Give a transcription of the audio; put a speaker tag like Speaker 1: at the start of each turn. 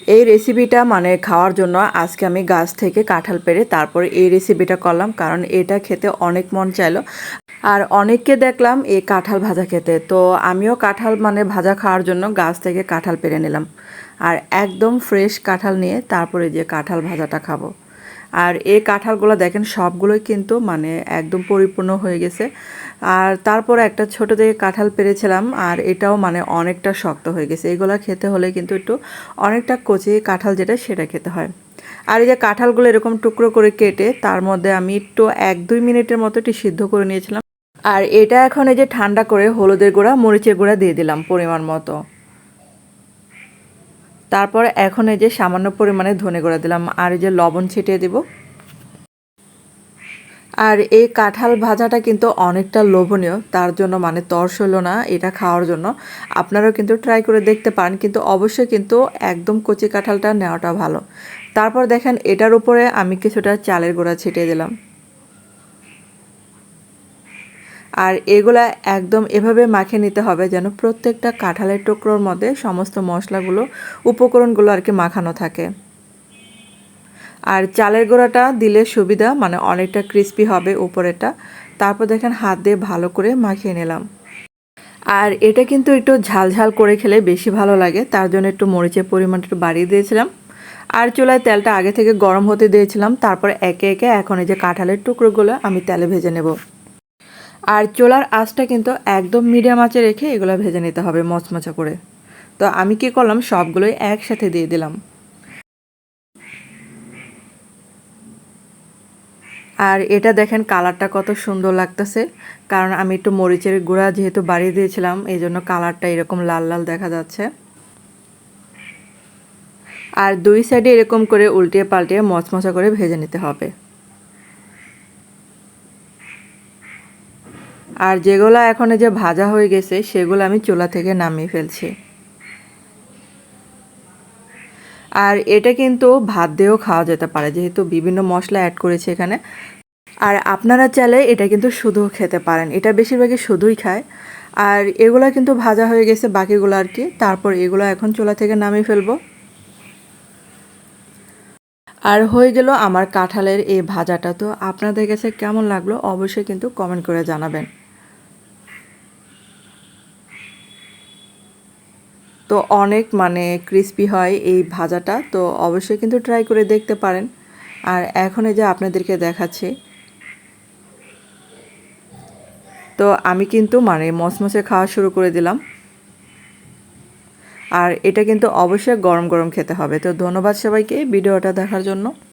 Speaker 1: এই রেসিপিটা মানে খাওয়ার জন্য আজকে আমি গাছ থেকে কাঁঠাল পেড়ে তারপরে এই রেসিপিটা করলাম, কারণ এটা খেতে অনেক মন চাইলো। আর অনেককে দেখলাম এই কাঁঠাল ভাজা খেতে, তো আমিও কাঁঠাল মানে ভাজা খাওয়ার জন্য গাছ থেকে কাঁঠাল পেড়ে নিলাম। আর একদম ফ্রেশ কাঁঠাল নিয়ে তারপরে যে কাঁঠাল ভাজাটা খাবো। আর এই কাঁঠালগুলো দেখেন সবগুলোই কিন্তু মানে একদম পরিপূর্ণ হয়ে গেছে। আর তারপরে একটা ছোট থেকে কাঁঠাল পেরেছিলাম, আর এটাও মানে অনেকটা শক্ত হয়ে গেছে। এগুলো খেতে হলে কিন্তু একটু অনেকটা কচি কাঁঠাল যেটা সেটা খেতে হয়। আর এই যে কাঁঠালগুলো এরকম টুকরো করে কেটে তার মধ্যে আমি একটু 1-2 মিনিটের মতো একটু সিদ্ধ করে নিয়েছিলাম। আর এটা এখন এই যে ঠান্ডা করে হলুদের গুঁড়া মরিচের গুঁড়া দিয়ে দিলাম পরিমাণ মতো। তারপর এখন এই যে সামান্য পরিমাণে ধনে গুঁড়া দিলাম, আর এই যে লবণ ছিটিয়ে দিব। আর এই কাঁঠাল ভাজাটা কিন্তু অনেকটা লোভনীয়, তার জন্য মানে তর সইল না এটা খাওয়ার জন্য। আপনারাও কিন্তু ট্রাই করে দেখতে পারেন, কিন্তু অবশ্যই কিন্তু একদম কচি কাঁঠালটা নেওয়াটা ভালো। তারপর দেখেন এটার উপরে আমি কিছুটা চালের গুঁড়া ছিটিয়ে দিলাম। আর এগুলা একদম এভাবে মাখিয়ে নিতে হবে যেন প্রত্যেকটা কাঁঠালের টুকরোর মধ্যে সমস্ত মশলাগুলো উপকরণগুলো আর কি মাখানো থাকে। আর চালের গুঁড়াটা দিলে সুবিধা, মানে অনেকটা ক্রিস্পি হবে উপরেটা। তারপর দেখেন হাত দিয়ে ভালো করে মাখিয়ে নিলাম। আর এটা কিন্তু একটু ঝাল ঝাল করে খেলে বেশি ভালো লাগে, তার জন্য একটু মরিচের পরিমাণটা একটু বাড়িয়ে দিয়েছিলাম। আর চুলায় তেলটা আগে থেকে গরম হতে দিয়েছিলাম। তারপর একে একে এখন এই যে কাঁঠালের টুকরোগুলো আমি তেলে ভেজে নেব। আর চুলার আঁচটা কিন্তু একদম মিডিয়াম আঁচে রেখে এগুলো ভেজে নিতে হবে মচমচা করে। তো আমি কি করলাম, সবগুলোই একসাথে দিয়ে দিলাম। আর এটা দেখেন কালারটা কত সুন্দর লাগতেছে, কারণ আমি একটু মরিচের গুঁড়া যেহেতু বাড়িয়ে দিয়েছিলাম এই জন্য কালারটা এরকম লাল লাল দেখা যাচ্ছে। আর দুই সাইডে এরকম করে উল্টিয়ে পাল্টিয়ে মচমচা করে ভেজে নিতে হবে। আর যেগুলো এখন যে ভাজা হয়ে গেছে সেগুলো আমি চুলা থেকে নামিয়ে ফেলছি। আর এটা কিন্তু ভাত দিয়েও খাওয়া যেতে পারে, যেহেতু বিভিন্ন মশলা অ্যাড করেছি এখানে। আর আপনারা চাইলে এটা কিন্তু শুধু খেতে পারেন, এটা বেশিরভাগই শুধুই খায়। আর এগুলো কিন্তু ভাজা হয়ে গেছে বাকিগুলো আর কি। তারপর এগুলো এখন চুলা থেকে নামিয়ে ফেলবো। আর হয়ে গেল আমার কাঁঠালের এই ভাজাটা। তো আপনাদের কাছে কেমন লাগলো অবশ্যই কিন্তু কমেন্ট করে জানাবেন। তো অনেক মানে ক্রিস্পি হয় এই ভাজাটা, তো অবশ্যই কিন্তু ট্রাই করে দেখতে পারেন। আর এখন এই যে আপনাদেরকে দেখাচ্ছি, তো আমি কিন্তু মানে মচমচে খাওয়া শুরু করে দিলাম। আর এটা কিন্তু অবশ্যই গরম গরম খেতে হবে। তো ধন্যবাদ সবাইকে ভিডিওটা দেখার জন্য।